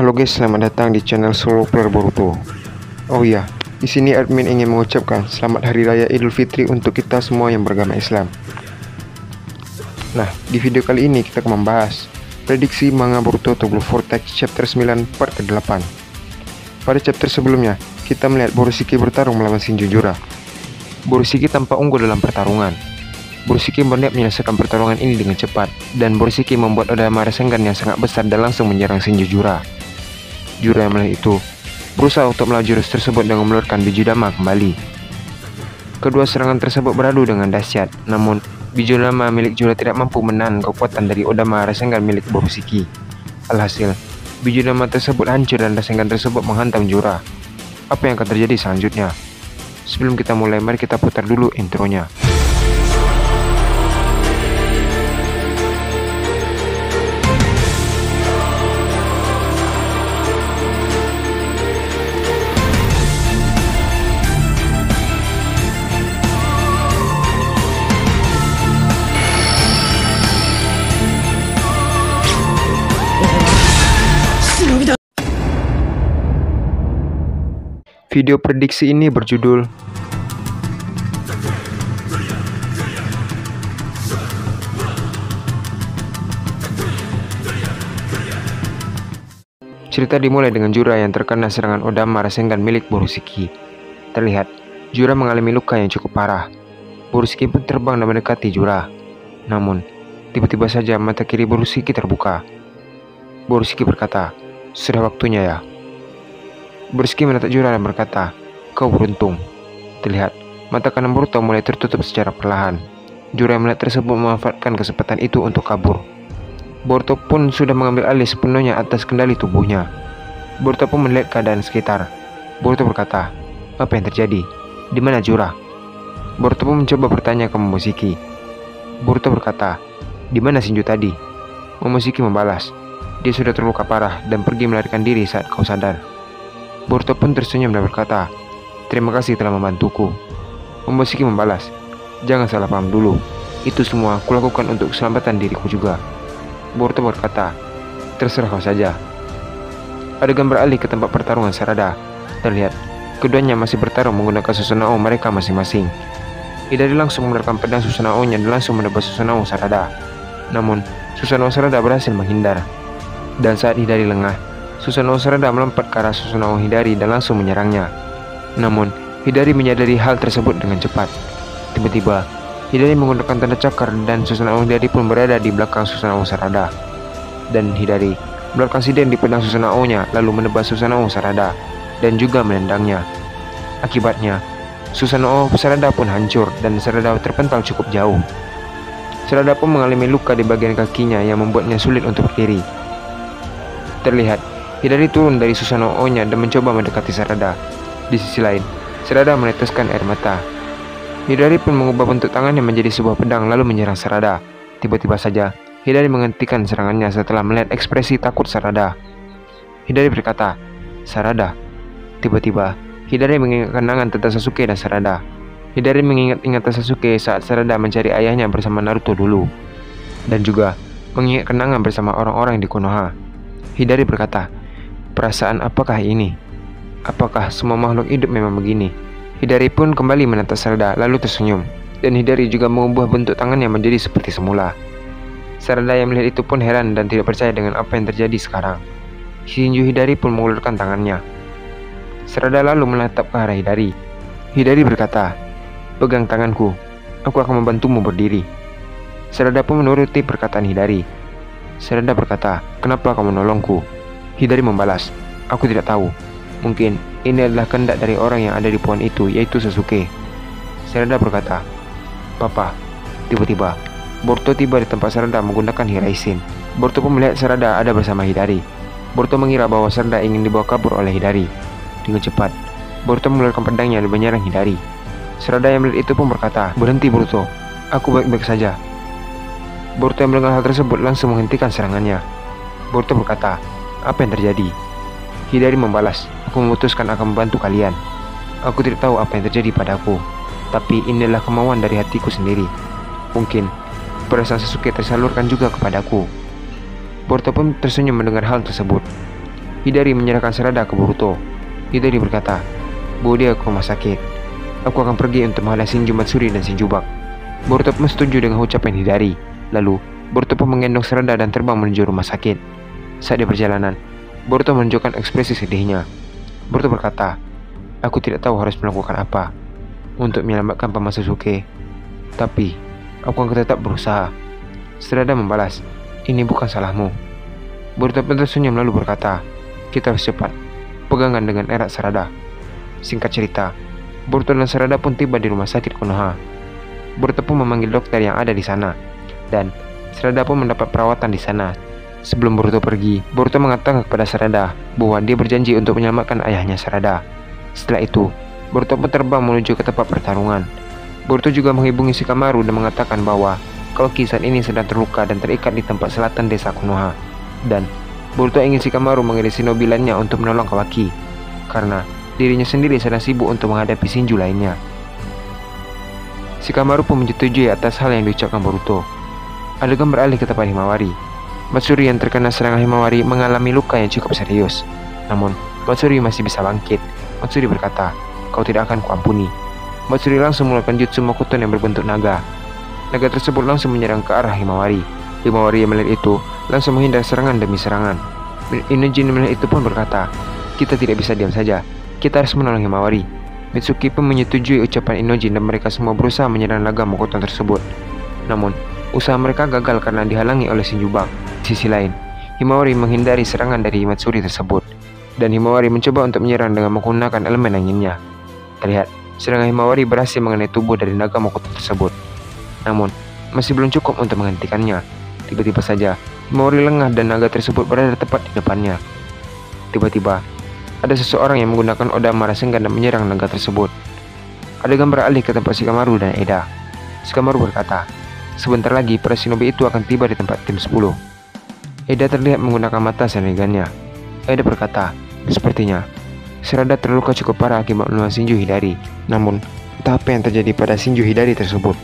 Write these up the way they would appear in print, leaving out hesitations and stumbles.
Halo guys, selamat datang di channel Solo Player Boruto. Oh iya, di sini admin ingin mengucapkan selamat Hari Raya Idul Fitri untuk kita semua yang beragama Islam. Nah, di video kali ini kita akan membahas prediksi manga Boruto to Blue Vortex chapter 9 part ke-8. Pada chapter sebelumnya, kita melihat Borushiki bertarung melawan Shinjojura. Borushiki tampak unggul dalam pertarungan. Borushiki berniat menyelesaikan pertarungan ini dengan cepat, dan Borushiki membuat Odama Rasengan yang sangat besar dan langsung menyerang Shinjojura. Jura yang melihat itu berusaha untuk melawan jurus tersebut dengan mengeluarkan biju dama kembali. Kedua serangan tersebut beradu dengan dahsyat, namun biju dama milik Jura tidak mampu menahan kekuatan dari Odama Rasengan milik Borushiki. Alhasil, biju dama tersebut hancur dan Rasengan tersebut menghantam Jura. Apa yang akan terjadi selanjutnya? Sebelum kita mulai, mari kita putar dulu intronya. Video prediksi ini berjudul Cerita dimulai dengan Jura yang terkena serangan Odama Rasengan milik Borushiki. Terlihat, Jura mengalami luka yang cukup parah. Borushiki pun terbang dan mendekati Jura. Namun, tiba-tiba saja mata kiri Borushiki terbuka. Borushiki berkata, "Sudah waktunya ya." Borushiki menatap Jura dan berkata, "Kau beruntung." Terlihat, mata kanan Boruto mulai tertutup secara perlahan. Jura yang melihat tersebut memanfaatkan kesempatan itu untuk kabur. Boruto pun sudah mengambil alih sepenuhnya atas kendali tubuhnya. Boruto pun melihat keadaan sekitar. Boruto berkata, "Apa yang terjadi? Di mana Jura?" Boruto pun mencoba bertanya ke Momoshiki. Boruto berkata, "Di mana Shinjo tadi?" Momoshiki membalas, "Dia sudah terluka parah dan pergi melarikan diri saat kau sadar." Boruto pun tersenyum dan berkata, "Terima kasih telah membantuku." Momoshiki membalas, "Jangan salah paham dulu. Itu semua kulakukan untuk keselamatan diriku juga." Boruto berkata, "Terserah kau saja." Adegan beralih ke tempat pertarungan Sarada. Terlihat, keduanya masih bertarung menggunakan Susanoo mereka masing-masing. Hidari langsung mengeluarkan pedang Susanoo-nya dan langsung menebas Susanoo Sarada. Namun, Susanoo Sarada berhasil menghindar. Dan saat Hidari lengah, Susanoo Sarada melompat ke arah Susanoo Hidari dan langsung menyerangnya. Namun, Hidari menyadari hal tersebut dengan cepat. Tiba-tiba, Hidari menggunakan tanda cakar dan Susanoo Hidari pun berada di belakang Susanoo Sarada. Dan Hidari melakukan siden di pedang Susanoo-nya lalu menebas Susanoo Sarada dan juga menendangnya. Akibatnya, Susanoo Sarada pun hancur dan Sarada terpental cukup jauh. Sarada pun mengalami luka di bagian kakinya yang membuatnya sulit untuk berdiri. Terlihat, Hidari turun dari Susanoo-nya dan mencoba mendekati Sarada. Di sisi lain, Sarada meneteskan air mata. Hidari pun mengubah bentuk tangannya menjadi sebuah pedang lalu menyerang Sarada. Tiba-tiba saja, Hidari menghentikan serangannya setelah melihat ekspresi takut Sarada. Hidari berkata, "Sarada." Tiba-tiba, Hidari mengingat kenangan tentang Sasuke dan Sarada. Hidari mengingat ingatan Sasuke saat Sarada mencari ayahnya bersama Naruto dulu. Dan juga mengingat kenangan bersama orang-orang di Konoha. Hidari berkata, "Perasaan apakah ini? Apakah semua makhluk hidup memang begini?" Hidari pun kembali menatap Sarada lalu tersenyum. Dan Hidari juga mengubah bentuk tangannya menjadi seperti semula. Sarada yang melihat itu pun heran dan tidak percaya dengan apa yang terjadi sekarang. Shinjo Hidari pun mengulurkan tangannya. Sarada lalu menatap ke arah Hidari. Hidari berkata, "Pegang tanganku, aku akan membantumu berdiri." Sarada pun menuruti perkataan Hidari. Sarada berkata, "Kenapa kamu menolongku?" Hidari membalas, "Aku tidak tahu. Mungkin ini adalah kehendak dari orang yang ada di pohon itu, yaitu Sasuke." Sarada berkata, "Papa." Tiba-tiba, Boruto tiba di tempat Sarada menggunakan Hiraishin. Boruto pun melihat Sarada ada bersama Hidari. Boruto mengira bahwa Sarada ingin dibawa kabur oleh Hidari. Dengan cepat, Boruto mengeluarkan pedangnya dan menyerang Hidari. Sarada yang melihat itu pun berkata, "Berhenti Boruto, aku baik-baik saja." Boruto yang mendengar hal tersebut langsung menghentikan serangannya. Boruto berkata, "Apa yang terjadi?" Hidari membalas, "Aku memutuskan akan membantu kalian. Aku tidak tahu apa yang terjadi padaku, tapi inilah kemauan dari hatiku sendiri. Mungkin perasaan Sasuke tersalurkan juga kepadaku." Boruto pun tersenyum mendengar hal tersebut. Hidari menyerahkan Sarada ke Boruto. Hidari berkata, "Bawa dia ke rumah sakit. Aku akan pergi untuk menghadap Shinjo Matsuri dan Shinjubak." Boruto pun setuju dengan ucapan Hidari. Lalu, Boruto pun menggendong Sarada dan terbang menuju rumah sakit. Saat di perjalanan, Boruto menunjukkan ekspresi sedihnya. Boruto berkata, "Aku tidak tahu harus melakukan apa untuk menyelamatkan Paman Sasuke. Tapi, aku akan tetap berusaha." Sarada membalas, "Ini bukan salahmu." Boruto pun tersenyum lalu berkata, "Kita harus cepat. Pegangan dengan erat Sarada." Singkat cerita, Boruto dan Sarada pun tiba di rumah sakit Konoha. Boruto pun memanggil dokter yang ada di sana, dan Sarada pun mendapat perawatan di sana. Sebelum Boruto pergi, Boruto mengatakan kepada Sarada bahwa dia berjanji untuk menyelamatkan ayahnya Sarada. Setelah itu, Boruto pun terbang menuju ke tempat pertarungan. Boruto juga menghubungi Shikamaru dan mengatakan bahwa Kawaki saat ini sedang terluka dan terikat di tempat selatan desa Konoha. Dan Boruto ingin Shikamaru mengirim shinobi lainnya untuk menolong Kawaki, karena dirinya sendiri sedang sibuk untuk menghadapi Shinju lainnya. Shikamaru pun menyetujui atas hal yang diucapkan Boruto. Adegan beralih ke tempat Himawari. Matsuri yang terkena serangan Himawari mengalami luka yang cukup serius. Namun, Matsuri masih bisa bangkit. Matsuri berkata, "Kau tidak akan kuampuni." Matsuri langsung melakukan jutsu Mokuton yang berbentuk naga. Naga tersebut langsung menyerang ke arah Himawari. Himawari yang melihat itu langsung menghindar serangan demi serangan. Inojin melihat itu pun berkata, "Kita tidak bisa diam saja. Kita harus menolong Himawari." Mitsuki pun menyetujui ucapan Inojin dan mereka semua berusaha menyerang naga Mokuton tersebut. Namun, usaha mereka gagal karena dihalangi oleh Shinjubak. Di sisi lain, Himawari menghindari serangan dari Matsuri tersebut, dan Himawari mencoba untuk menyerang dengan menggunakan elemen anginnya. Terlihat, serangan Himawari berhasil mengenai tubuh dari naga Mokuton tersebut. Namun, masih belum cukup untuk menghentikannya. Tiba-tiba saja, Himawari lengah dan naga tersebut berada tepat di depannya. Tiba-tiba, ada seseorang yang menggunakan Odama Rasengan dan menyerang naga tersebut. Adegan beralih ke tempat Shikamaru dan Eda. Shikamaru berkata, "Sebentar lagi para shinobi itu akan tiba di tempat tim 10. Eda terlihat menggunakan mata Sharingannya. Eda berkata, "Sepertinya Sarada terluka cukup parah akibat melawan Shinju Hidari." Namun, entah apa yang terjadi pada Shinju Hidari tersebut.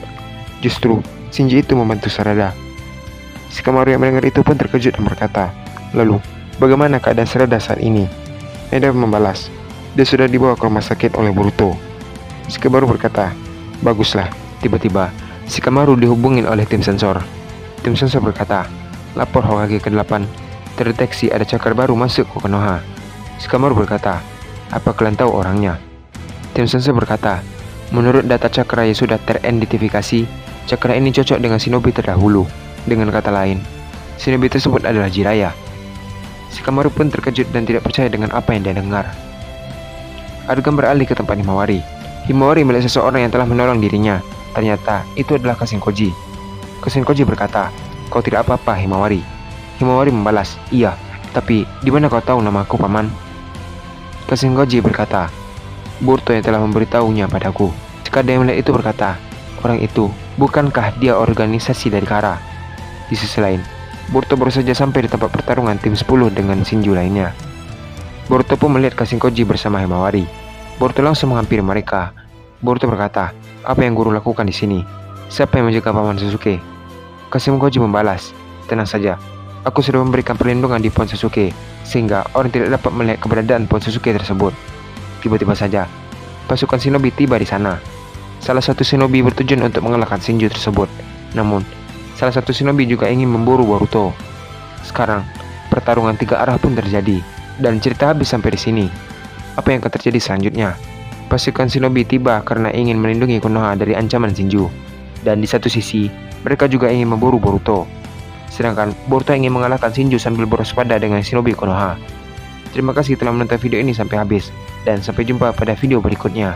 Justru, Shinju itu membantu Sarada. Shikamaru yang mendengar itu pun terkejut dan berkata, "Lalu, bagaimana keadaan Sarada saat ini?" Eda membalas, "Dia sudah dibawa ke rumah sakit oleh Boruto." Shikamaru berkata, "Baguslah." Tiba-tiba, Shikamaru dihubungin oleh tim sensor. Tim sensor berkata, "Lapor Hokage ke-8, terdeteksi ada cakar baru masuk ke Konoha." Shikamaru berkata, "Apa kalian tahu orangnya?" Tim sensor berkata, "Menurut data cakra yang sudah teridentifikasi, cakra ini cocok dengan shinobi terdahulu. Dengan kata lain, shinobi tersebut adalah Jiraiya." Shikamaru pun terkejut dan tidak percaya dengan apa yang dia dengar. Adegan beralih ke tempat Himawari. Himawari melihat seseorang yang telah menolong dirinya. Ternyata itu adalah Kashinkoji. Kashinkoji berkata, "Kau tidak apa-apa, Himawari." Himawari membalas, "Iya, tapi di mana kau tahu nama aku, Paman?" Kashinkoji berkata, "Boruto yang telah memberitahunya padaku." Tsukade yang melihat itu berkata, "Orang itu, bukankah dia organisasi dari Kara?" Di sisi lain, Boruto baru saja sampai di tempat pertarungan tim 10 dengan Shinju lainnya. Boruto pun melihat Kashinkoji bersama Himawari. Boruto langsung menghampiri mereka. Boruto berkata, "Apa yang guru lakukan di sini? Siapa yang menjaga Paman Sasuke?" Kashinkoji membalas, "Tenang saja. Aku sudah memberikan perlindungan di Pon Sasuke, sehingga orang tidak dapat melihat keberadaan Pon Sasuke tersebut." Tiba-tiba saja, pasukan shinobi tiba di sana. Salah satu shinobi bertujuan untuk mengalahkan Shinju tersebut. Namun, salah satu shinobi juga ingin memburu Boruto. Sekarang, pertarungan 3 arah pun terjadi, dan cerita habis sampai di sini. Apa yang akan terjadi selanjutnya? Pasukan shinobi tiba karena ingin melindungi Konoha dari ancaman Shinju. Dan di satu sisi, mereka juga ingin memburu Boruto. Sedangkan Boruto ingin mengalahkan Shinju sambil berwaspada dengan shinobi Konoha. Terima kasih telah menonton video ini sampai habis, dan sampai jumpa pada video berikutnya.